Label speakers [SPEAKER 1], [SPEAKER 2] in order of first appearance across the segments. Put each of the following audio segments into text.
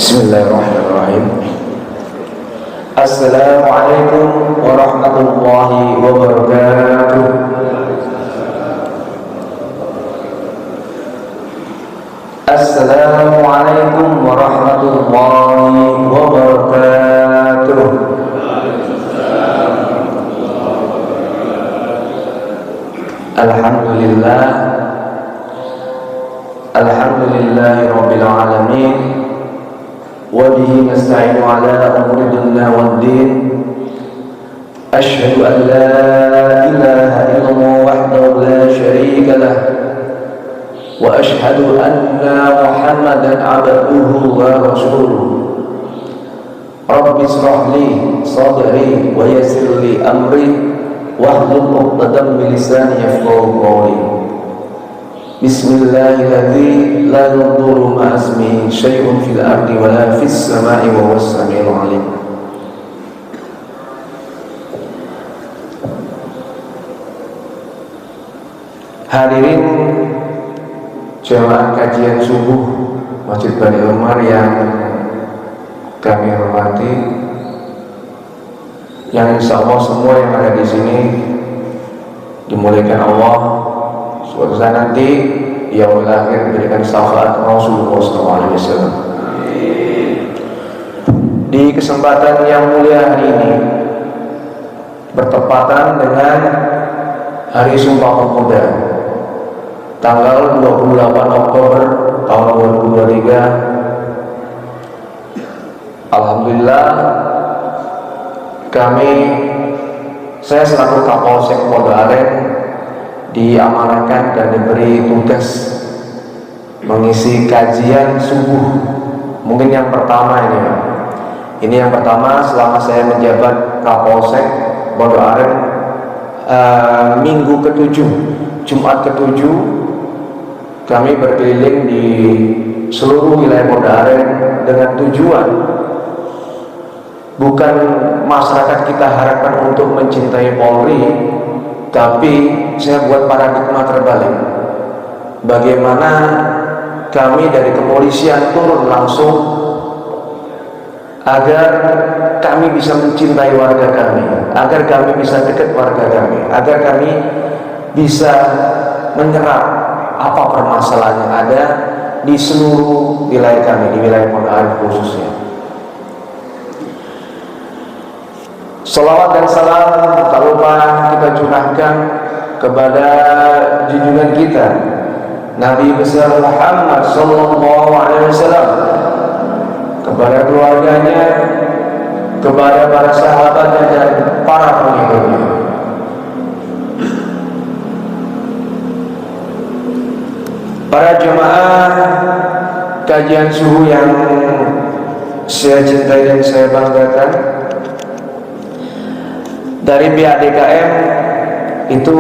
[SPEAKER 1] Bismillahirrahmanirrahim. Assalamualaikum warahmatullahi wabarakatuh. Assalamualaikum warahmatullahi wabarakatuh. Alhamdulillah. Alhamdulillahi rabbil alamin. Wabihi nasta'inu ala umuri dunya waddin. Asyhadu an la ilaha illallah wahdahu la syarika lah. Wa asyhadu anna Muhammadan abduhu wa rasuluh. Rabbi ishrah li sadri wa yassir li amri wahlul 'uqdatam min lisani yafqahu qawli. Bismillahirrahmanirrahim. La yadurru ma ismihi syai'un fil ardi wa la fis sama'i wa huwas samiul 'alim. Hadirin jemaah kajian subuh Masjid Bani Umar yang kami hormati, yang insya Allah semua yang ada di sini dimuliakan Allah. Suatu saat nanti yang lahir memberikan syafaat Rasulullah SAW. Di kesempatan yang mulia hari ini bertepatan dengan Hari Sumpah Pemuda, tanggal 28 Oktober tahun 2023. Alhamdulillah, saya selaku Kapolsek Pondok Aren diamanahkan dan diberi tugas mengisi kajian subuh. Mungkin yang pertama ini yang pertama selama saya menjabat Kapolsek Pondok Aren, minggu ke-7, Jumat ke-7, kami berkeliling di seluruh wilayah Pondok Aren dengan tujuan bukan masyarakat kita harapkan untuk mencintai Polri, tapi saya buat paradigma terbalik. Bagaimana kami dari kepolisian turun langsung agar kami bisa mencintai warga kami, agar kami bisa dekat warga kami, agar kami bisa menyerap apa permasalahan yang ada di seluruh wilayah kami, di wilayah Pondok Aren khususnya. Salawat dan salam tak lupa kita curahkan kepada junjungan kita Nabi besar Muhammad sallallahu alaihi wasallam, kepada keluarganya, kepada para sahabatnya dan para pengikutnya. Para jemaah kajian subuh yang saya cintai dan saya banggakan, dari pihak DKM itu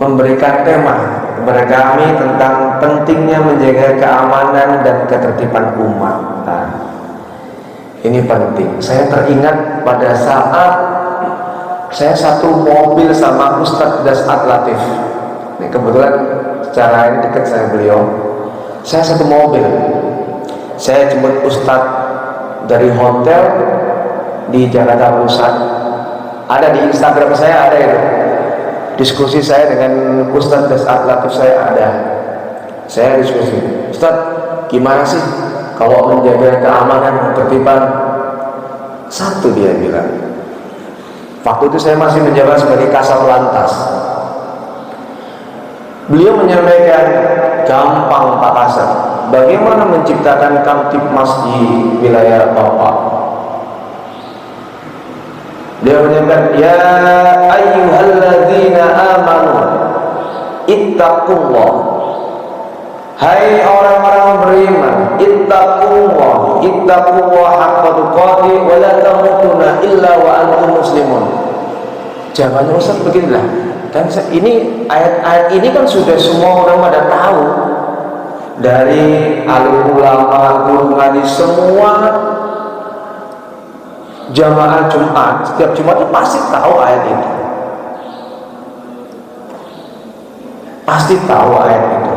[SPEAKER 1] memberikan tema kepada kami tentang pentingnya menjaga keamanan dan ketertiban umat. Nah, ini penting. Saya teringat pada saat saya satu mobil sama Ustadz Dasat Latif. Ini kebetulan secara ini dekat saya beliau. Saya satu mobil. Saya jemput Ustadz dari hotel di Jakarta Pusat. Ada di Instagram saya, ada itu diskusi saya dengan Ustadz Dasat Latif. Saya diskusi, Ustadz gimana sih kalau menjaga keamanan ketertiban? Satu dia bilang, waktu itu saya masih menjabat sebagai Kasat Lantas, beliau menyampaikan gampang Pak Kasat, bagaimana menciptakan Kamtipmas di wilayah Bapak. Dia menyampaikan, ya ayyuhalladzina amanu ittaqullah, hai orang-orang beriman, ittaqullah haqqa tuqatih wa la tamutunna illa wa antum muslimun. Jawabannya Ustaz beginilah. Kan ini ayat-ayat ini kan sudah semua orang pada tahu, dari alim ulama, guru ngaji, semua jamaah Jumat, setiap Jumat itu pasti tahu ayat itu. Pasti tahu ayat itu.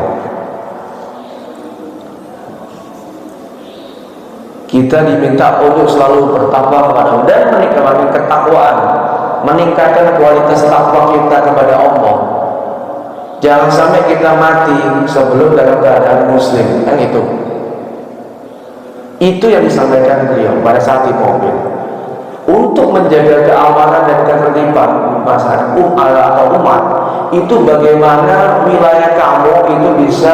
[SPEAKER 1] Kita diminta untuk selalu bertakwa kepada Allah dan meningkatkan ketakwaan, meningkatkan kualitas takwa kita kepada Allah. Jangan sampai kita mati sebelum dalam keadaan muslim, kan itu. Itu yang disampaikan beliau pada saat di mobil. Untuk menjaga keamanan dan ketertiban masyarakat atau umat, itu bagaimana wilayah kamu itu bisa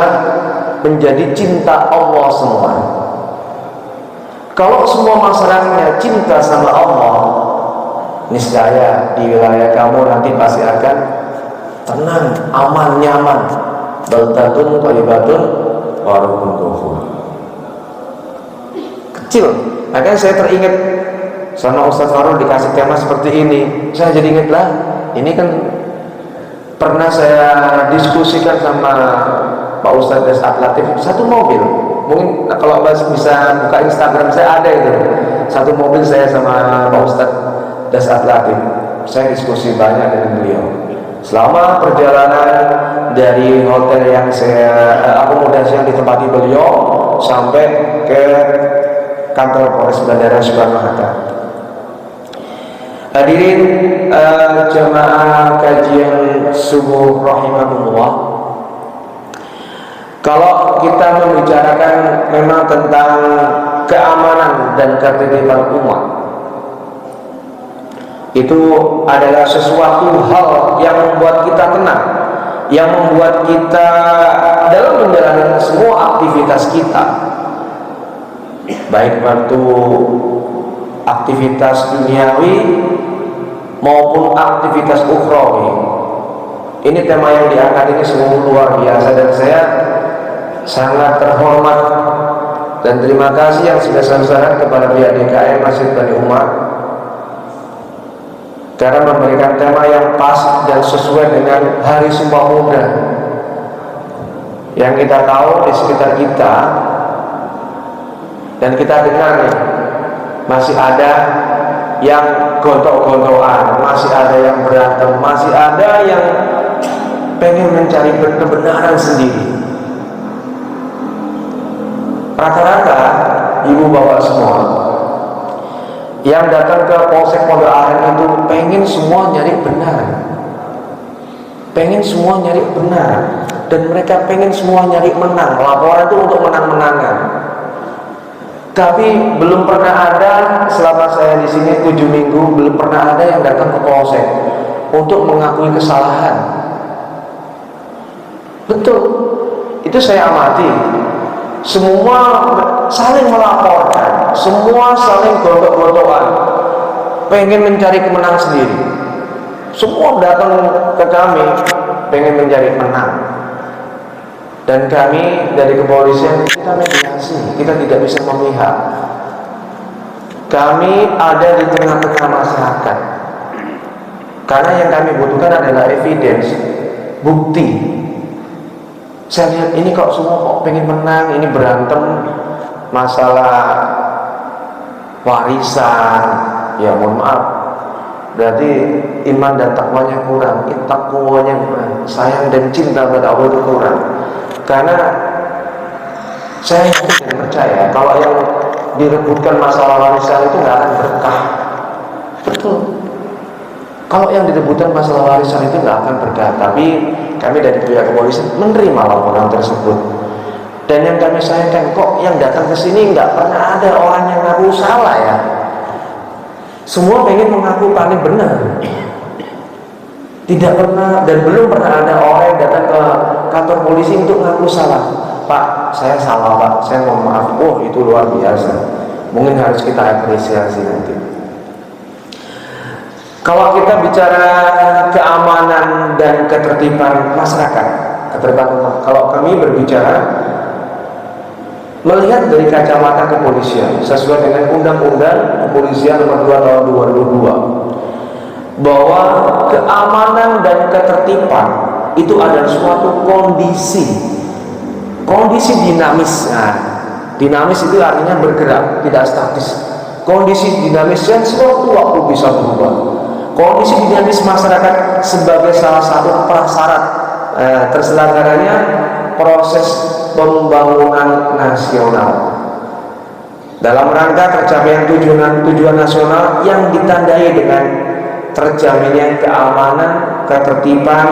[SPEAKER 1] menjadi cinta Allah semua. Kalau semua masyarakatnya cinta sama Allah, niscaya di wilayah kamu nanti pasti akan tenang, aman, nyaman. Baldatun thayyibatun wa rabbun ghafur. Kecil, makanya saya teringat sama Ustaz Farul dikasih tema seperti ini. Saya jadi ingat lah, ini kan pernah saya diskusikan sama Pak Ustaz Desat Latif, satu mobil. Mungkin kalau bisa buka Instagram saya ada itu. Satu mobil saya sama Pak Ustaz Desat Latif. Saya diskusi banyak dengan beliau. Selama perjalanan dari hotel yang saya akomodasi yang ditempati beliau sampai ke kantor Polres Bandara Soekarno-Hatta. Hadirin jemaah kajian subuh rahimakumullah. Kalau kita membicarakan memang tentang keamanan dan ketertiban umat, itu adalah sesuatu hal yang membuat kita tenang, yang membuat kita dalam menjalankan semua aktivitas kita, baik itu aktivitas duniawi maupun aktivitas ukhrawi. Ini tema yang diangkat ini sungguh luar biasa, dan saya sangat terhormat dan terima kasih yang sebesar-besarnya kepada pihak DKM Masjid Bani Umar karena memberikan tema yang pas dan sesuai dengan Hari Sumpah Pemuda. Yang kita tahu di sekitar kita dan kita dengar nih, masih ada yang gontok-gontokan, masih ada yang berantem, masih ada yang pengen mencari kebenaran sendiri. Rata-rata ibu bapak semua yang datang ke Polsek Pondok Aren itu pengen semua nyari benar, pengen semua nyari benar, dan mereka pengen semua nyari menang. Laporan itu untuk menang-menangan. Tapi belum pernah ada selama saya di sini 7 minggu, belum pernah ada yang datang ke Polsek untuk mengakui kesalahan. Betul, itu saya amati. Semua saling melaporkan, semua saling gontok-gontokan, pengen mencari kemenangan sendiri. Semua datang ke kami pengen mencari menang. Dan kami dari kepolisian kita mediasi, kita tidak bisa memihak. Kami ada di tengah-tengah masyarakat. Karena yang kami butuhkan adalah evidence, bukti. Saya lihat ini kok semua kok pengen menang, ini berantem masalah warisan. Ya mohon maaf, berarti iman dan takwanya kurang, takwanya kurang, sayang dan cinta pada Allah itu kurang. Karena saya tidak percaya kalau yang direbutkan masalah warisan itu nggak akan berkah. Betul. Kalau yang direbutkan masalah warisan itu nggak akan berkah. Tapi kami dari pihak kepolisian menerima laporan tersebut. Dan yang kami sayangkan, kok yang datang ke sini nggak pernah ada orang yang ngaku salah ya. Semua pengen mengaku paling benar. Tidak pernah dan belum pernah ada orang yang datang ke kantor polisi untuk ngaku salah. Pak, saya salah Pak, saya mohon maaf. Oh, itu luar biasa. Mungkin harus kita apresiasi nanti. Kalau kita bicara keamanan dan ketertiban masyarakat, kalau kami berbicara melihat dari kacamata kepolisian sesuai dengan Undang-Undang Kepolisian Nomor 2 Tahun 2002, bahwa keamanan dan ketertiban itu adalah suatu kondisi dinamis. Nah, dinamis itu artinya bergerak, tidak statis. Kondisi dinamis yang sewaktu waktu bisa berubah. Kondisi dinamis masyarakat sebagai salah satu prasyarat terselenggaranya proses pembangunan nasional. dalam rangka tercapaian tujuan nasional yang ditandai dengan terjaminnya keamanan, ketertiban,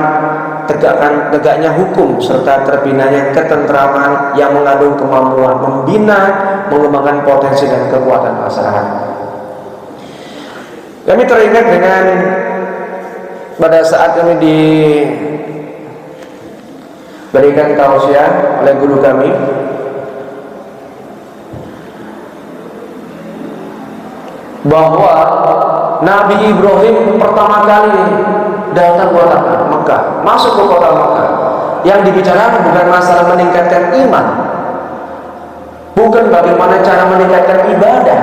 [SPEAKER 1] tegaknya hukum, serta terbinanya ketentraman yang mengandung kemampuan membina, mengembangkan potensi dan kekuatan masyarakat. Kami teringat dengan pada saat kami diberikan tausiah oleh guru kami bahwa Nabi Ibrahim pertama kali datang ke kota Mekah, masuk ke kota Mekah, yang dibicarakan bukan masalah meningkatkan iman, bukan bagaimana cara meningkatkan ibadah,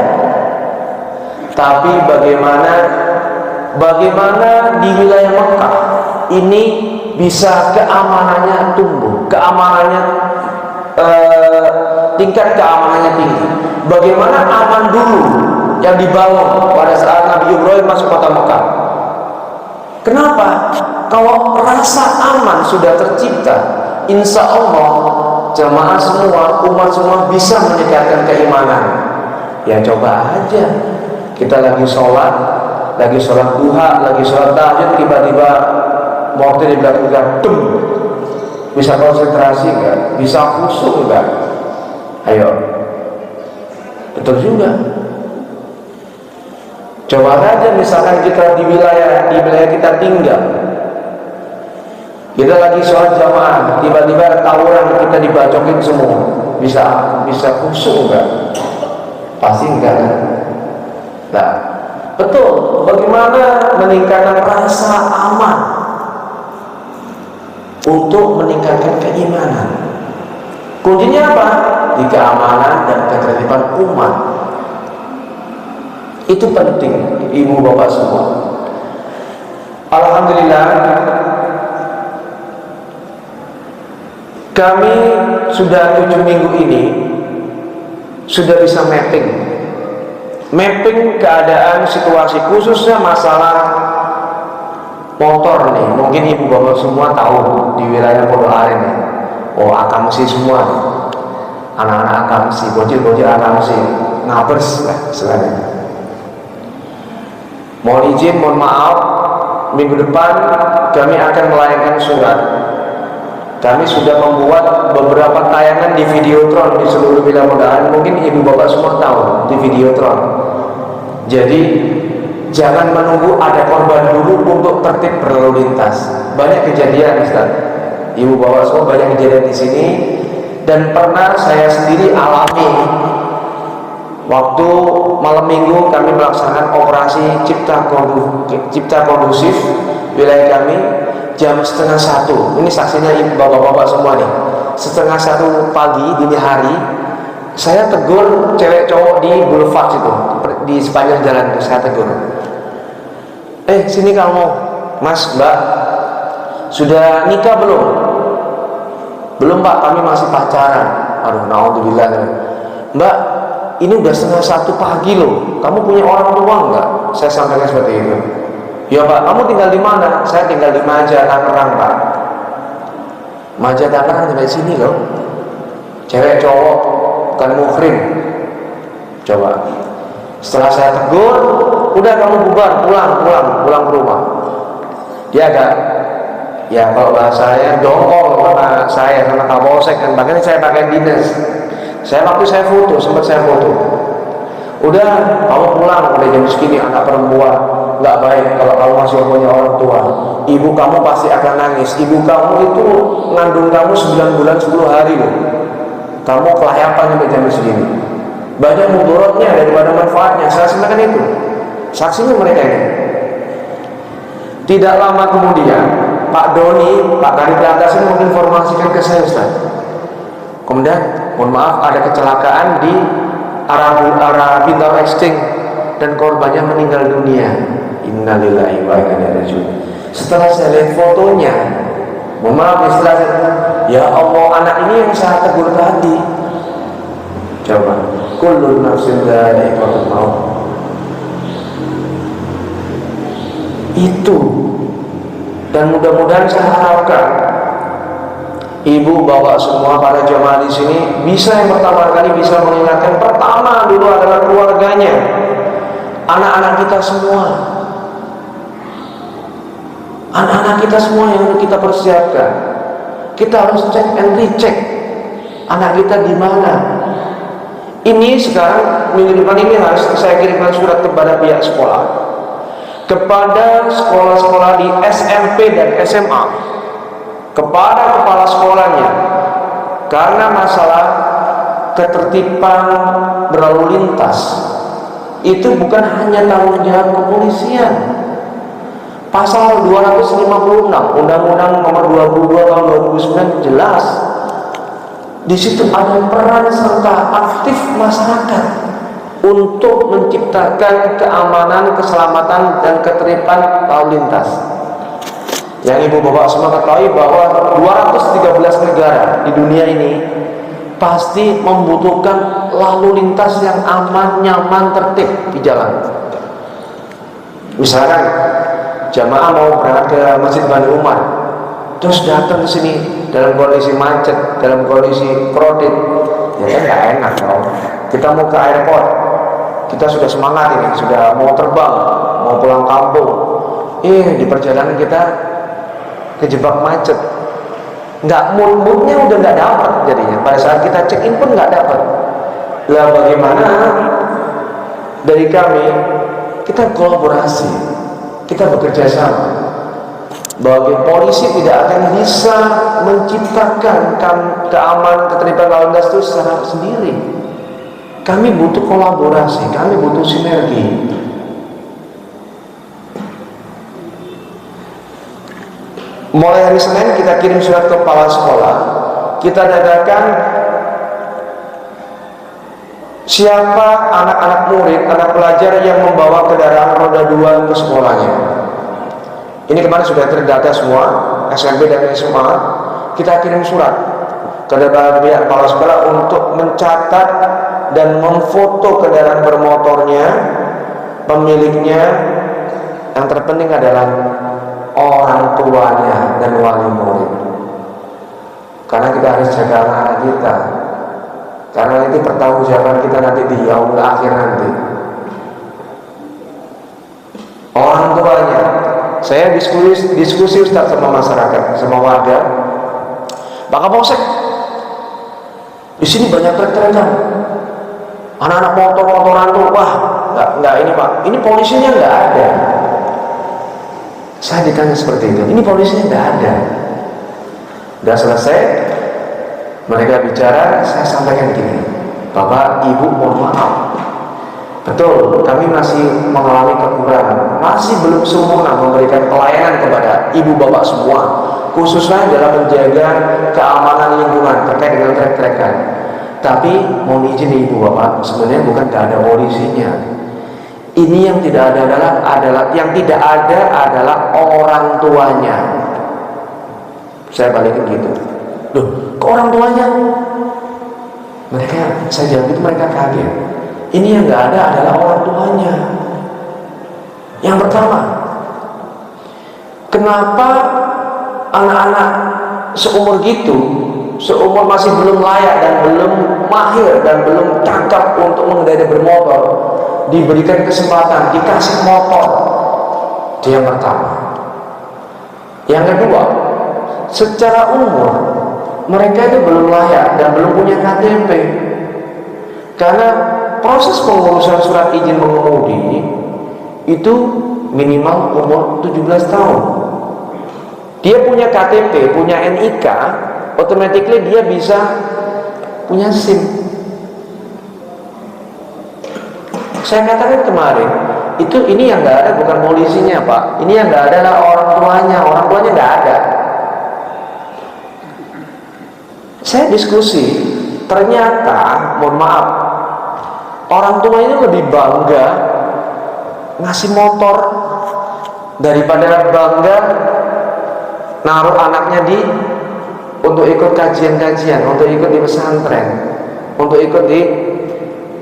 [SPEAKER 1] tapi bagaimana di wilayah Mekah ini bisa keamanannya tumbuh, tingkat keamanannya tinggi. Bagaimana aman dulu yang dibangun pada saat Nabi Ibrahim masuk kota Mekah. Kenapa? Kalau rasa aman sudah tercipta, insya Allah jamaah semua, umat semua bisa meningkatkan keimanan. Ya coba aja, kita lagi sholat duha, lagi sholat tahajud, tiba-tiba mortir di belakang kita, bisa konsentrasi enggak? Bisa khusyuk enggak? Ayo, betul juga. Coba aja misalkan kita di wilayah kita tinggal, kita lagi sholat jamaah, tiba-tiba tawuran, kita dibacokin semua, bisa khusyuk enggak? Pasti enggak kan? Nah, betul. Bagaimana meningkatkan rasa aman untuk meningkatkan keimanan? Kuncinya apa? Di keamanan dan ketertiban umat. Itu penting, ibu bapak semua. Alhamdulillah, kami sudah 7 minggu ini sudah bisa mapping keadaan situasi, khususnya masalah motor nih. Mungkin ibu bapak semua tahu di wilayah Pondok Aren nih. Oh, akamsi semua nih. Anak-anak akamsi, bocil-bocil akamsi, ngabers lah istilahnya. Mohon izin, mohon maaf, minggu depan kami akan melayangkan surat. Kami sudah membuat beberapa tayangan di Videotron di seluruh wilayah Pondok Aren. Mungkin ibu bapak semua tahu di Videotron. Jadi jangan menunggu ada korban dulu untuk tertib berlalu lintas. Banyak kejadian, Ustaz. Ibu bapak semua banyak kejadian di sini, dan pernah saya sendiri alami. Waktu malam minggu kami melaksanakan operasi cipta kondusif wilayah kami jam 12:30. Ini saksinya ibu bapak-bapak semua nih. 12:30 pagi dini hari, saya tegur cewek cowok di boulevard situ, di sepanjang jalan itu saya tegur. Sini kamu, Mas, Mbak, sudah nikah belum? Belum, Pak, kami masih pacaran. Aduh, naudzubillah. Mbak, ini udah 12:30 pagi loh. Kamu punya orang tua enggak? Saya sampaikan seperti itu. Ya Pak, kamu tinggal di mana? Saya tinggal di Maja Tangerang, Pak. Maja Tangerang sampai sini loh. Cewek cowok, bukan muhrim. Coba. Setelah saya tegur, udah kamu bubar, pulang ke rumah. Dia agak, ya kalau bahasanya dongkol sama saya, sama Kapolsek, kan makanya saya pakai dinas. Waktu saya foto, sempat saya foto. Udah, kamu pulang, udah jam segini, anak perempuan, nggak baik kalau kamu masih punya orang tua. Ibu kamu pasti akan nangis. Ibu kamu itu ngandung kamu 9 bulan 10 hari loh. Kamu kelayapan sampai jam segini. Banyak mudorotnya daripada manfaatnya. Saya sampaikan itu. Saksinya mereka ini. Tidak lama kemudian, Pak Doni, Pak Kadif Lantas ini menginformasikan ke saya, Ustaz. Kemudian, mohon maaf, ada kecelakaan di arah Bintaro Exting dan korbannya meninggal dunia. Innalillahi wa inna ilaihi raji'un. Setelah saya lihat fotonya, mohon maaf istilah saya, ya Allah, anak ini yang saya tegur tadi. Coba, kullu nafsin dha'iqatul maut. Itu. Dan mudah-mudahan saya harapkan ibu bapak semua para jemaah di sini bisa yang pertama kali bisa mengingatkan pertama pertama dulu adalah keluarganya, anak-anak kita semua. Anak-anak kita semua yang harus kita persiapkan. Kita harus cek and recheck anak kita di mana. Ini sekarang minggu depan ini harus saya kirimkan surat kepada pihak sekolah, kepada sekolah-sekolah di SMP dan SMA, kepada kepala sekolahnya, karena masalah ketertiban berlalu lintas itu bukan hanya tanggung jawab kepolisian. Pasal 256 Undang-Undang Nomor 22 Tahun 2009 jelas. Di situ ada peran serta aktif masyarakat untuk menciptakan keamanan, keselamatan, dan ketertiban lalu lintas. Yang ibu bapak semua ketahui bahwa 213 negara di dunia ini pasti membutuhkan lalu lintas yang aman, nyaman, tertib di jalan. Misalkan jamaah mau berangkat ke Masjid Bani Umar, terus datang ke sini dalam kondisi macet, dalam kondisi crowded, ya kan nggak enak dong. Kita mau ke airport, kita sudah semangat ini, sudah mau terbang, mau pulang kampung, di perjalanan kita kejebak macet, nggak moodnya udah nggak dapat jadinya. Pada saat kita check in pun nggak dapat. Lah bagaimana dari kami, kita kolaborasi, kita bekerja sama. Bagi polisi tidak akan bisa menciptakan keamanan, ketertiban lalu lintas itu secara sendiri. Kami butuh kolaborasi, kami butuh sinergi. Mulai hari Senin kita kirim surat ke kepala sekolah. Kita dadakan siapa anak-anak murid, anak pelajar yang membawa kendaraan roda 2 ke sekolahnya. Ini kemarin sudah terdata semua, SMP dan SMA. Kita kirim surat kepada pihak kepala sekolah untuk mencatat dan memfoto kendaraan bermotornya, pemiliknya. Yang terpenting adalah orang tuanya dan wali murid. Karena kita harus jaga anak kita. Karena itu pertanggungjawaban kita nanti di yaumul akhir nanti. Orang tuanya. Saya diskusi Ustaz sama masyarakat, sama warga. Pak Kapolsek, di sini banyak trek-trekan. Anak-anak motor-motoran tuh, wah, nggak ini Pak. Ini polisinya nggak ada. Saya ditanya seperti itu. Ini polisinya nggak ada. Udah selesai, mereka bicara, saya sampaikan gini, Bapak, Ibu, mohon maaf. Betul, kami masih mengalami kekurangan, masih belum sempurna memberikan pelayanan kepada ibu bapak semua, khususnya dalam menjaga keamanan lingkungan terkait dengan trek-trekan. Tapi mohon izin ibu bapak, sebenarnya bukan tidak ada polisinya. Ini yang tidak ada adalah orang tuanya. Saya balikin gitu. Loh, ke orang tuanya? Mereka, saya jawab itu mereka kaget. Ini yang nggak ada adalah orang tuanya. Yang pertama, kenapa anak-anak seumur gitu, seumur masih belum layak dan belum mahir dan belum cakap untuk mengendarai bermotor, diberikan kesempatan, dikasih motor? Itu yang pertama. Yang kedua, secara umur mereka itu belum layak dan belum punya KTP. Karena proses pengurusan surat izin mengemudi itu minimal umur 17 tahun. Dia punya KTP, punya NIK, automatically dia bisa punya SIM. Saya katakan kemarin, ini yang nggak ada bukan polisinya Pak, ini yang nggak ada adalah orang tuanya nggak ada. Saya diskusi, ternyata mohon maaf, orang tua ini lebih bangga ngasih motor daripada bangga naruh anaknya untuk ikut kajian-kajian, untuk ikut di pesantren, untuk ikut di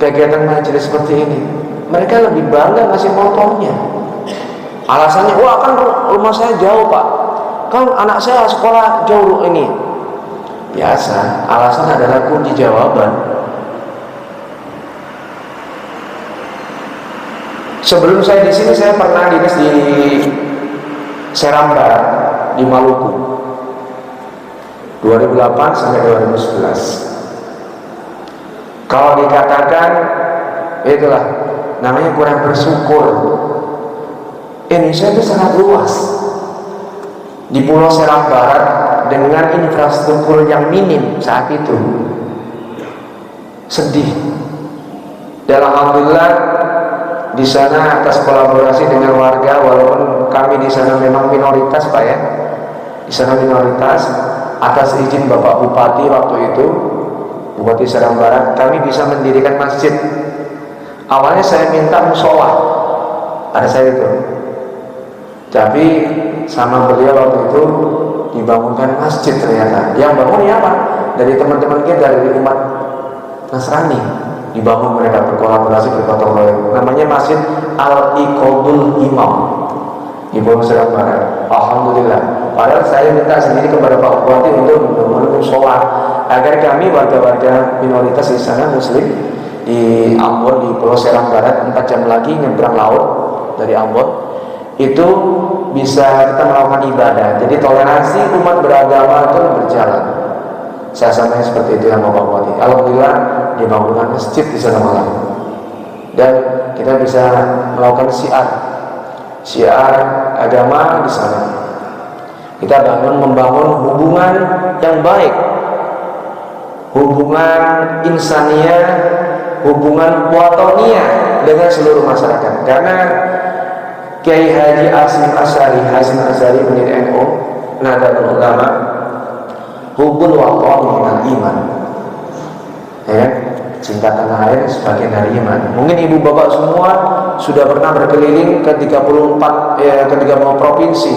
[SPEAKER 1] kegiatan majelis seperti ini. Mereka lebih bangga ngasih motornya. Alasannya, wah kan rumah saya jauh Pak, kan anak saya sekolah jauh ini. Biasa, alasan adalah kunci jawaban. Sebelum saya di sini, saya pernah dinas di Seram Barat di Maluku 2008 sampai 2011. Kalau dikatakan itulah namanya kurang bersyukur. Indonesia itu sangat luas. Di Pulau Seram Barat dengan infrastruktur yang minim saat itu, sedih. Dan alhamdulillah di sana atas kolaborasi dengan warga, walaupun kami di sana memang minoritas Pak ya, di sana minoritas, atas izin Bapak Bupati waktu itu, Bupati Seram Barat, kami bisa mendirikan masjid. Awalnya saya minta musola, ada saya itu, tapi sama beliau waktu itu dibangunkan masjid ternyata. Yang bangun ya Pak, dari teman-teman kita dari umat Nasrani, dibangun, mereka berkolaborasi, bergotong royong. Namanya Masjid Al-Iqodul Imam di Pulau Seram Barat. Alhamdulillah. Padahal saya minta sendiri kepada Pak Bupati untuk membangun musola agar kami warga-warga minoritas di sana Muslim di Ambon, di Pulau Seram Barat, 4 jam lagi nyebrang laut dari Ambon, itu bisa kita melakukan ibadah. Jadi toleransi umat beragama itu berjalan. Saya sampaikan seperti itu yang Bapak Bupati. Alhamdulillah dibangunkan masjid di sana malam, dan kita bisa melakukan syiar agama di sana. Kita membangun hubungan yang baik, hubungan insaniyah, hubungan watoniyah dengan seluruh masyarakat. Karena Kiai Haji Hasyim Asy'ari pendiri NU, Nahdlatul Ulama, hubul waton dengan iman, ya, cinta tanah air sebagian dari iman. Mungkin ibu bapak semua sudah pernah berkeliling ke 34 ke 30 provinsi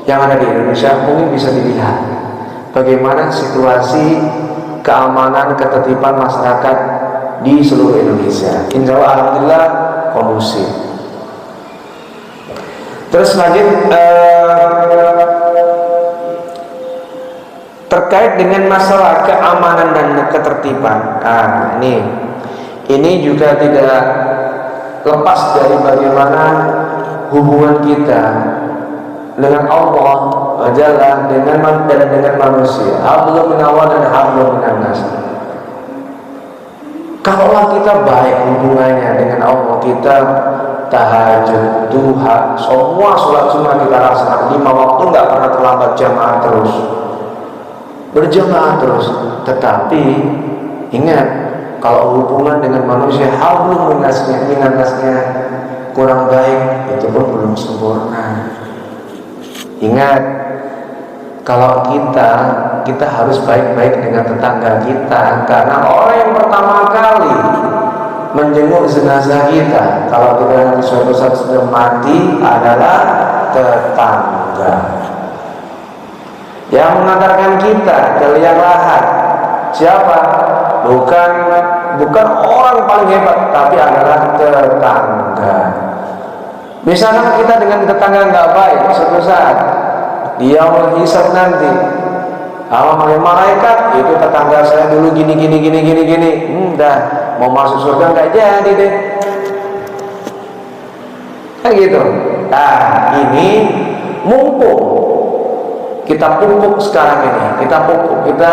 [SPEAKER 1] yang ada di Indonesia. Mungkin bisa dilihat bagaimana situasi keamanan, ketertiban masyarakat di seluruh Indonesia. Insya Allah alhamdulillah kondusif. Terus lanjut, terkait dengan masalah keamanan dan ketertiban. Ini juga tidak lepas dari bagaimana hubungan kita dengan Allah Jalla dengan manusia. Hablum minallah dan hablum minannas. Kalaulah kita baik hubungannya dengan Allah, kita tahajud, duha, semua sholat sunnah kita laksanakan 5 waktu, nggak pernah terlambat, jamaah terus, berjamaah terus. Tetapi ingat, kalau hubungan dengan manusia hablum minannasnya kurang baik, itu pun belum sempurna. Ingat, kalau kita harus baik-baik dengan tetangga kita, karena orang yang pertama kali menjenguk jenazah kita kalau kita nanti suatu saat sudah mati adalah tetangga. Yang mengantarkan kita ke liang lahat siapa? Bukan orang paling hebat, tapi adalah tetangga. Misalnya kita dengan tetangga nggak baik, suatu saat dia menghisap nanti, oleh malaikat, itu tetangga saya dulu gini, dah mau masuk surga nggak jadi deh, kan gitu. Nah, ini mumpung kita pupuk sekarang ini, kita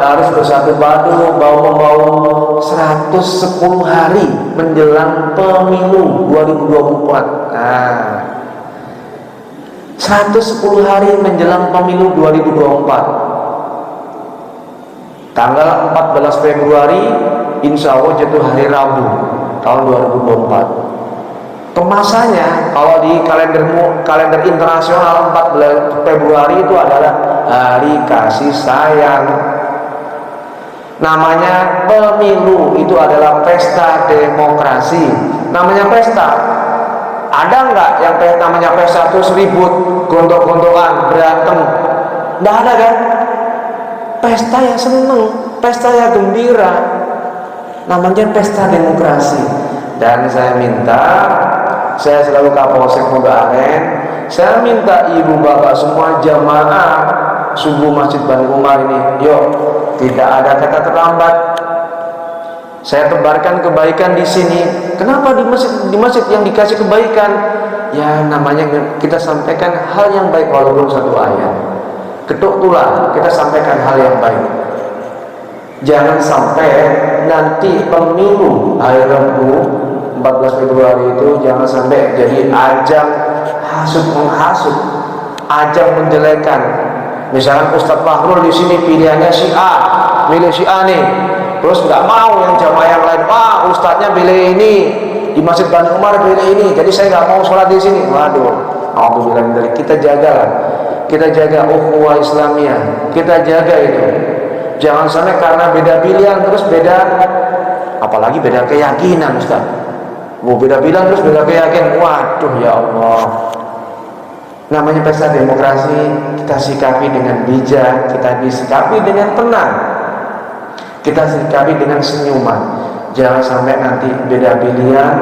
[SPEAKER 1] harus bersatu padu membawa 110 hari menjelang pemilu 2024. Nah, 110 hari menjelang pemilu 2024. Tanggal 14 Februari insya Allah jatuh hari Rabu tahun 2024. Kemasannya kalau di kalender internasional 14 Februari itu adalah hari kasih sayang. Namanya pemilu itu adalah pesta demokrasi. Namanya pesta. Ada nggak yang namanya pesta terus ribut, gontok-gontokan, berantem? Nggak ada kan? Pesta yang seneng, pesta yang gembira, namanya pesta demokrasi. Dan saya selalu Kapolsek Muda Aren, saya minta ibu bapak semua jamaah subuh Masjid Bani Umar ini, yuk, tidak ada kata terlambat. Saya tebarkan kebaikan di sini. Kenapa di masjid yang dikasih kebaikan? Ya namanya kita sampaikan hal yang baik walaupun satu ayat. Ketuk tular, kita sampaikan hal yang baik. Jangan sampai nanti pemilu hari Rabu 14 Februari itu jangan sampai jadi ajang hasut menghasut, ajang menjelekan. Misalkan Ustadz Fahrul di sini pilihannya si A, milih si A nih, terus nggak mau yang jamaah yang lain, wah ustadznya pilih ini di Masjid Bani Umar pilih ini, jadi saya nggak mau sholat di sini. Waduh, alhamdulillah dari kita jaga ukhuwah Islamiyah, kita jaga itu. Jangan sampai karena beda pilihan terus beda, apalagi beda keyakinan Ustaz. Mau beda pilihan terus beda keyakinan, waduh ya Allah. Namanya pesta demokrasi, kita sikapi dengan bijak, kita sikapi dengan tenang, kita sikapi dengan senyuman. Jangan sampai nanti beda pilihan,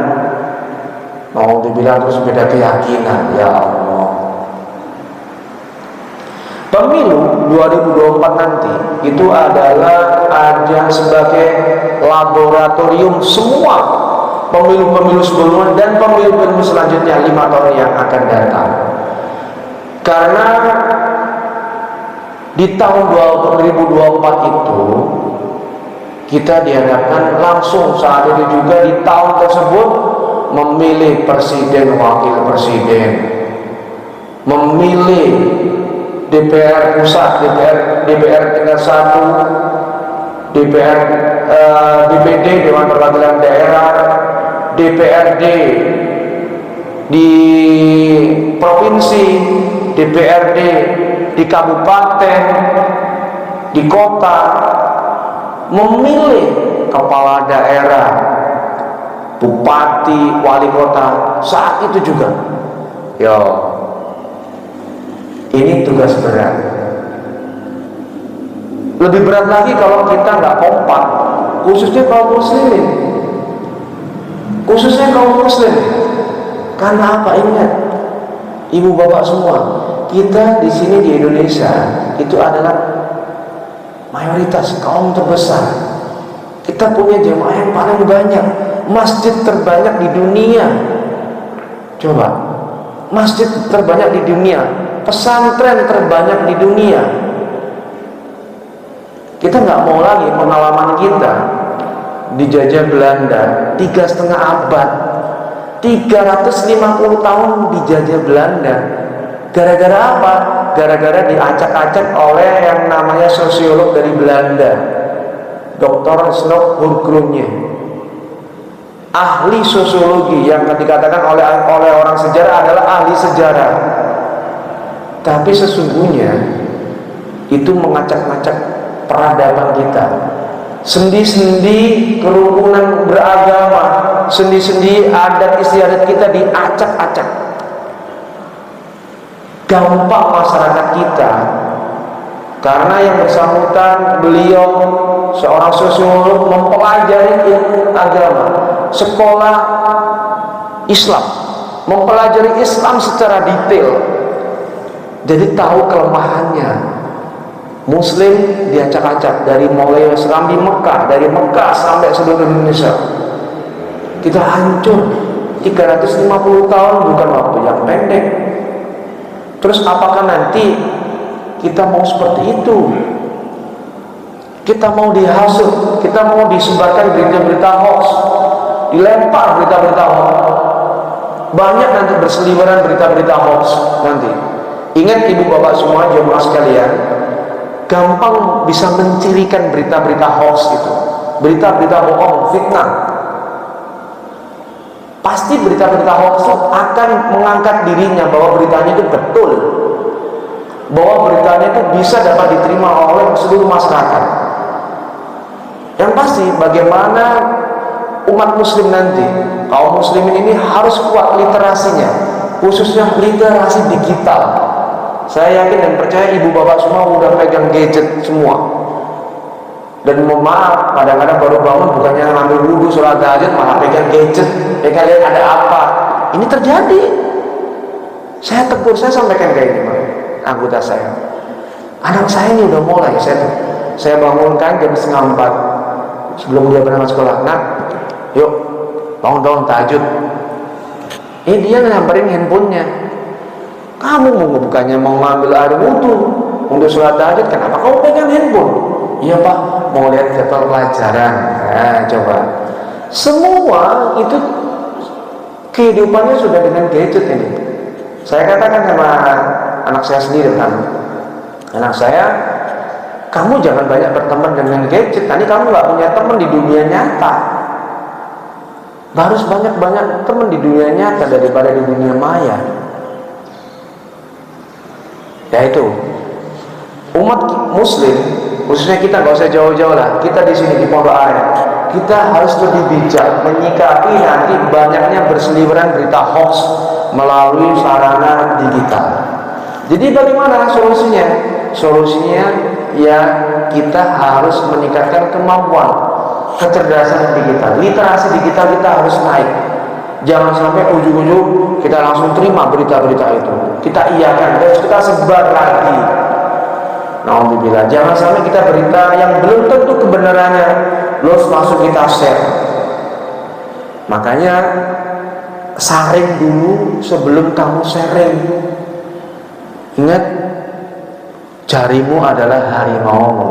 [SPEAKER 1] mau dibilang terus beda keyakinan, ya Allah. Pemilu 2024 nanti itu adalah ajang sebagai laboratorium semua pemilu-pemilu sebelumnya dan pemilu-pemilu selanjutnya 5 tahun yang akan datang. Karena di tahun 2024 itu kita dihadapkan langsung saat itu juga di tahun tersebut memilih presiden, wakil presiden, memilih DPR pusat, DPR tingkat 1, DPD Dewan Perwakilan Daerah, DPRD di provinsi, DPRD di kabupaten, di kota, memilih kepala daerah, bupati, wali kota saat itu juga. Ini tugas berat. Lebih berat lagi kalau kita nggak kompak, khususnya kaum muslimin, Karena apa? Ingat, ibu bapak semua, kita di sini di Indonesia itu adalah mayoritas kaum terbesar. Kita punya jemaah yang paling banyak, masjid terbanyak di dunia. Coba, masjid terbanyak di dunia, pesantren terbanyak di dunia. Kita nggak mau lagi pengalaman kita dijajah Belanda 3,5 abad, 350 tahun dijajah Belanda. Gara-gara apa? Gara-gara diacak-acak oleh yang namanya sosiolog dari Belanda, Dr. Snoek Hurgrunje, ahli sosiologi yang dikatakan oleh orang sejarah adalah ahli sejarah. Tapi sesungguhnya itu mengacak-acak peradaban kita. Sendi-sendi kerukunan beragama, sendi-sendi adat istiadat kita diacak-acak. Dampak masyarakat kita, karena yang bersangkutan beliau seorang sosiolog mempelajari ilmu agama, sekolah Islam, mempelajari Islam secara detail, jadi tahu kelemahannya. Muslim diacak-acak dari mulai Islam di Mekah, dari Mekah sampai seluruh Indonesia. Kita hancur. 350 tahun bukan waktu yang pendek. Terus apakah nanti kita mau seperti itu? Kita mau dihasut, kita mau disebarkan berita-berita hoax, dilempar berita-berita hoax. Banyak nanti berseliweran berita-berita hoax nanti. Ingat ibu bapak semua, jemaah sekalian, gampang bisa mencirikan berita-berita hoax itu, berita-berita bohong, fitnah. Pasti berita-berita hoax itu akan mengangkat dirinya bahwa beritanya itu betul, bahwa beritanya itu bisa dapat diterima oleh seluruh masyarakat. Yang pasti bagaimana umat muslim nanti, kaum muslimin ini harus kuat literasinya, khususnya literasi digital. Saya yakin dan percaya ibu bapak semua udah pegang gadget semua. Dan mohon maaf, kadang-kadang baru bangun bukannya ngambil wudhu sholat tahajud malah pegang gadget, pegang lihat ada apa. Ini terjadi. Saya tegur, saya sampaikan kayak gini, anggota saya. Anak saya ini udah mulai, saya bangunkan jam 3:30. sebelum dia berangkat sekolah, nak, yuk bangun tahajud. Ini dia nyamperin handphonenya. Kamu bukannya mau ngambil air wudhu untuk sholat tahajud, kenapa kamu pegang handphone? Iya pak, mau lihat jadwal pelajaran. Nah, coba. Semua itu kehidupannya sudah dengan gadget ini. Saya katakan sama anak saya sendiri kan, anak saya, kamu jangan banyak berteman dengan gadget. Nanti kamu nggak punya teman di dunia nyata. Harus banyak-banyak teman di dunia nyata daripada di dunia maya. Ya itu, umat muslim, khususnya kita, nggak usah jauh-jauh lah, kita di sini di Pondok Aren, kita harus lebih bijak menyikapi nanti banyaknya berseliweran berita hoax melalui sarana digital. Jadi bagaimana solusinya? Solusinya ya kita harus meningkatkan kemampuan kecerdasan digital, literasi digital kita harus naik. Jangan sampai ujung-ujung kita langsung terima berita-berita itu, kita iakan, terus kita sebar lagi. Alhamdulillah, jangan sampai kita berita yang belum tentu kebenarannya terus langsung kita share. Makanya saring dulu sebelum kamu sharing. Ingat, jarimu adalah harimaumu.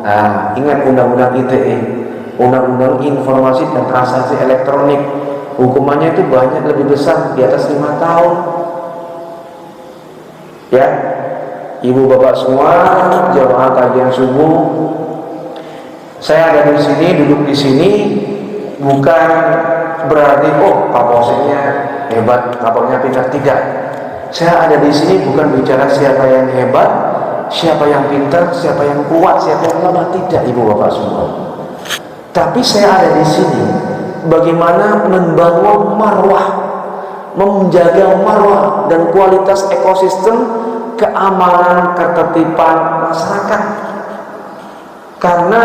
[SPEAKER 1] Nah, ingat undang-undang ITE, undang-undang informasi dan transaksi elektronik. Hukumannya itu banyak lebih besar, di atas 5 tahun. Ya, ibu bapak semua, jamaah kajian subuh, saya ada di sini, duduk di sini, bukan berarti kapolseknya hebat, kapolnya pintar, tidak. Saya ada di sini bukan bicara siapa yang hebat, siapa yang pintar, siapa yang kuat, siapa yang lemah, tidak ibu bapak semua. Tapi saya ada di sini bagaimana membangun marwah, menjaga marwah dan kualitas ekosistem keamanan, ketertiban masyarakat. Karena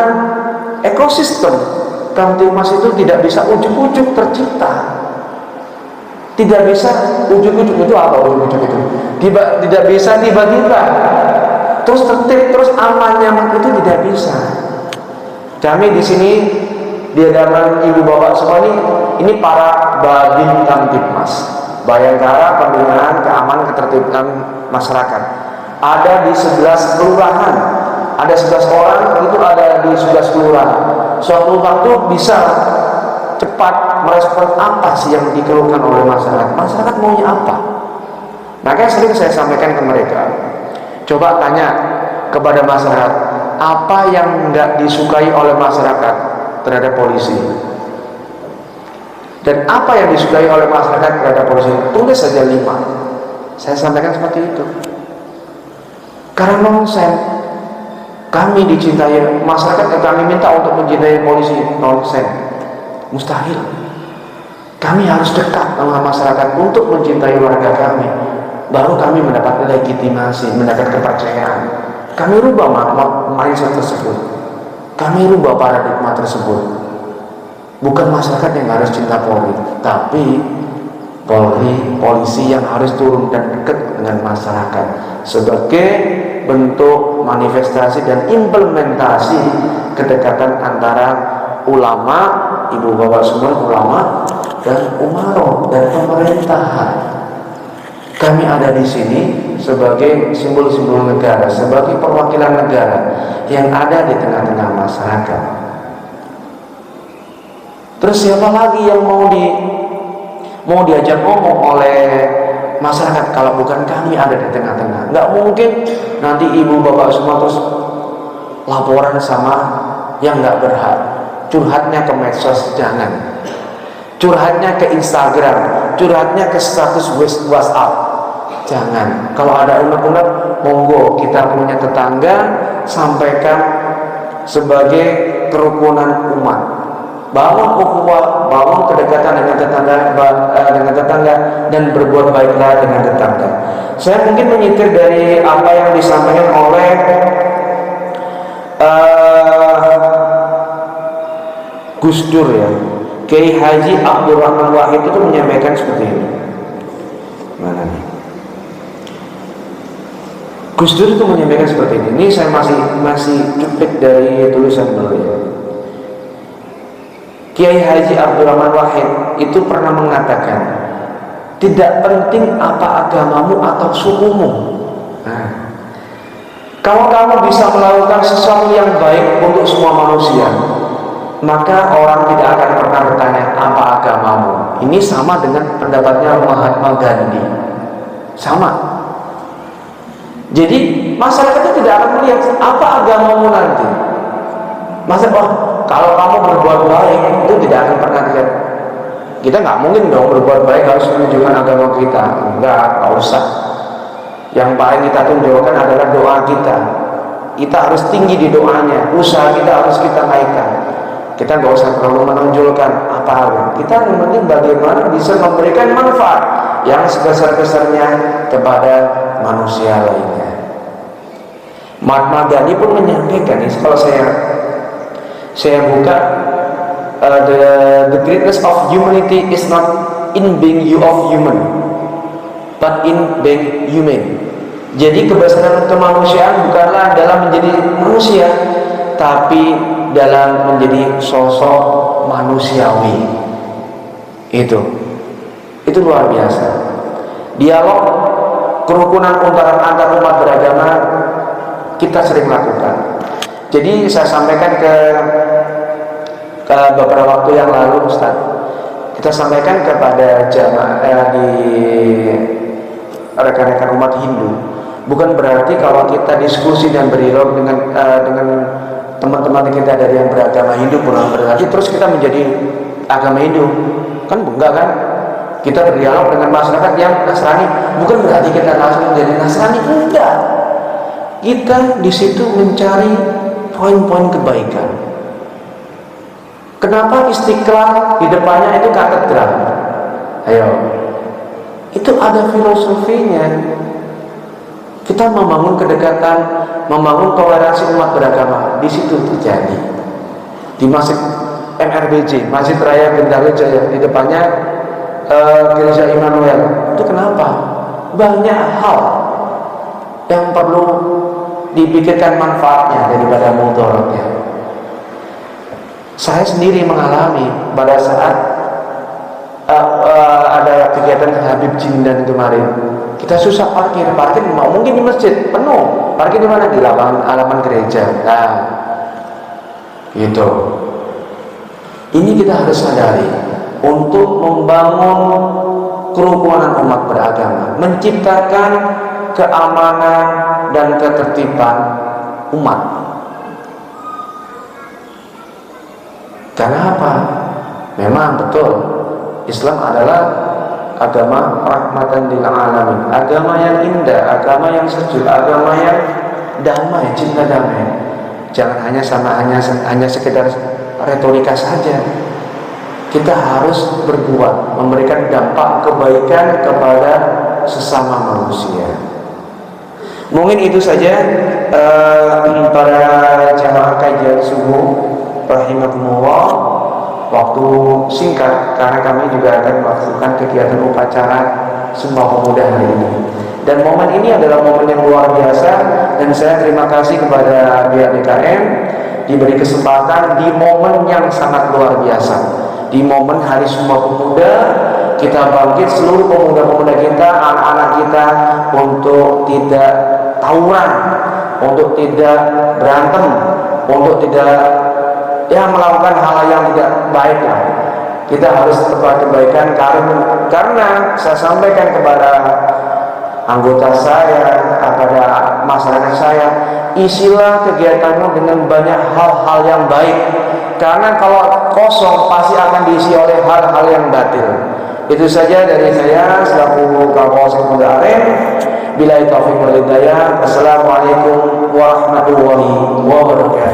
[SPEAKER 1] ekosistem Kamtibmas itu tidak bisa ujuk-ujuk tercipta. Tidak bisa ujuk-ujuk itu apa ujuk-ujuk itu? Tidak bisa tiba-tiba terus tertib, terus aman, nyaman, itu tidak bisa. Kami di sini di hadapan ibu bapak semua ini para Babin Kamtibmas, Bayangkara Pembinaan Keamanan Ketertiban Masyarakat. Ada di 11 kelurahan, ada 11 orang, itu ada di 11 kelurahan. Suatu waktu bisa cepat merespon apa sih yang dikeluhkan oleh masyarakat. Masyarakat maunya apa? Makanya sering saya sampaikan ke mereka, coba tanya kepada masyarakat, apa yang tidak disukai oleh masyarakat terhadap polisi, dan apa yang disukai oleh masyarakat terhadap polisi, tulis saja 5. Saya sampaikan seperti itu. Karena nonsen kami dicintai masyarakat, kami minta untuk mencintai polisi, nonsen, mustahil. Kami harus dekat dengan masyarakat untuk mencintai warga kami, baru kami mendapat legitimasi, mendapat kepercayaan. Kami rubah mindset tersebut, kami rubah paradigma tersebut. Bukan masyarakat yang harus cinta Polri, tapi polisi yang harus turun dan dekat dengan masyarakat sebagai bentuk manifestasi dan implementasi kedekatan antara ulama, ibu bapak semua ulama, dan umaro dan pemerintahan. Kami ada di sini sebagai simbol-simbol negara, sebagai perwakilan negara yang ada di tengah-tengah masyarakat. Terus siapa lagi yang mau diajak ngomong oleh masyarakat kalau bukan kami ada di tengah-tengah? Nggak mungkin nanti ibu bapak semua terus laporan sama yang nggak berhak, curhatnya ke medsos, jangan. Curhatnya ke Instagram, curhatnya ke status WhatsApp, jangan. Kalau ada unek-unek, monggo kita punya tetangga, sampaikan sebagai kerukunan umat. Bangun ukhuwah, bangun kedekatan dengan tetangga, dan berbuat baiklah dengan tetangga. Saya mungkin menyitir dari apa yang disampaikan oleh Gus Dur ya, Kiai Haji Abdurrahman Wahid itu menyampaikan seperti ini. Mana nih? Gus Dur itu menyampaikan seperti ini. Ini saya masih cuplik dari tulisan beliau. Kiai Haji Abdurrahman Wahid itu pernah mengatakan, tidak penting apa agamamu atau sukumu. Nah, kalau kamu bisa melakukan sesuatu yang baik untuk semua manusia, maka orang tidak akan pernah bertanya apa agamamu. Ini sama dengan pendapatnya Mahatma Gandhi. Sama. Jadi masyarakat itu tidak akan melihat apa agamamu nanti. Kalau kamu berbuat baik itu tidak akan pernah dilihat. Kita nggak mungkin dong berbuat baik harus menunjukkan agama kita. Nggak usah. Yang paling kita tunjukkan adalah doa kita. Kita harus tinggi di doanya. Usaha kita harus kita naikkan. Kita nggak usah terlalu menonjolkan apa-apa. Kita yang penting bagaimana bisa memberikan manfaat yang sebesar-besarnya kepada manusia lainnya. Mahatma Gandhi pun menyampaikan, kalau saya buka, the greatness of humanity is not in being you of human, but in being human. Jadi kebesaran kemanusiaan bukanlah dalam menjadi manusia, tapi dalam menjadi sosok manusiawi. Itu luar biasa. Dialog kerukunan antar umat beragama kita sering lakukan. Jadi saya sampaikan ke beberapa waktu yang lalu, Ustaz, kita sampaikan kepada jamaah di rekan-rekan umat Hindu, bukan berarti kalau kita diskusi dan berdialog dengan teman-teman kita dari yang beragama Hindu pulang berarti terus kita menjadi agama Hindu, kan enggak kan? Kita berdialog dengan masyarakat yang Nasrani, bukan berarti kita langsung menjadi Nasrani, enggak. Kita di situ mencari poin-poin kebaikan. Kenapa Istiqlal di depannya itu katedral? Ayo, itu ada filosofinya. Kita membangun kedekatan, membangun toleransi umat beragama. Di situ terjadi. Di Masjid MRBJ, Masjid Raya Bintaro Jaya, di depannya Gereja Immanuel. Itu kenapa? Banyak hal yang perlu dipikirkan manfaatnya daripada mudaratnya. Saya sendiri mengalami pada saat ada kegiatan Habib Jindan kemarin. Kita susah parkir mungkin di masjid penuh. Parkir di mana? Di halaman gereja. Nah, gitu. Ini kita harus sadari untuk membangun kerukunan umat beragama, menciptakan keamanan dan ketertiban umat. Karena apa? Memang betul, Islam adalah agama rahmatan lil alamin, agama yang indah, agama yang sejuk, agama yang damai, cinta damai. Jangan hanya sekedar retorika saja. Kita harus berbuat, memberikan dampak kebaikan kepada sesama manusia. Mungkin itu saja para jamaah kajian subuh rahimakumullah. Waktu singkat karena kami juga akan melakukan kegiatan upacara Sumpah Pemuda hari ini. Dan momen ini adalah momen yang luar biasa, dan saya terima kasih kepada BADKM diberi kesempatan di momen yang sangat luar biasa. Di momen Hari Sumpah Pemuda, kita bangkit seluruh pemuda-pemuda kita, anak-anak kita, untuk tidak tawuran, untuk tidak berantem, untuk tidak melakukan hal yang tidak baik lah. Kita harus tetap kebaikan, karena saya sampaikan kepada anggota saya, kepada masyarakat saya, isilah kegiatanmu dengan banyak hal-hal yang baik, karena kalau kosong pasti akan diisi oleh hal-hal yang batil. Itu saja dari saya selaku Kapolsek Medan. Billahi taufiq wal hidayah. Assalamualaikum warahmatullahi wabarakatuh.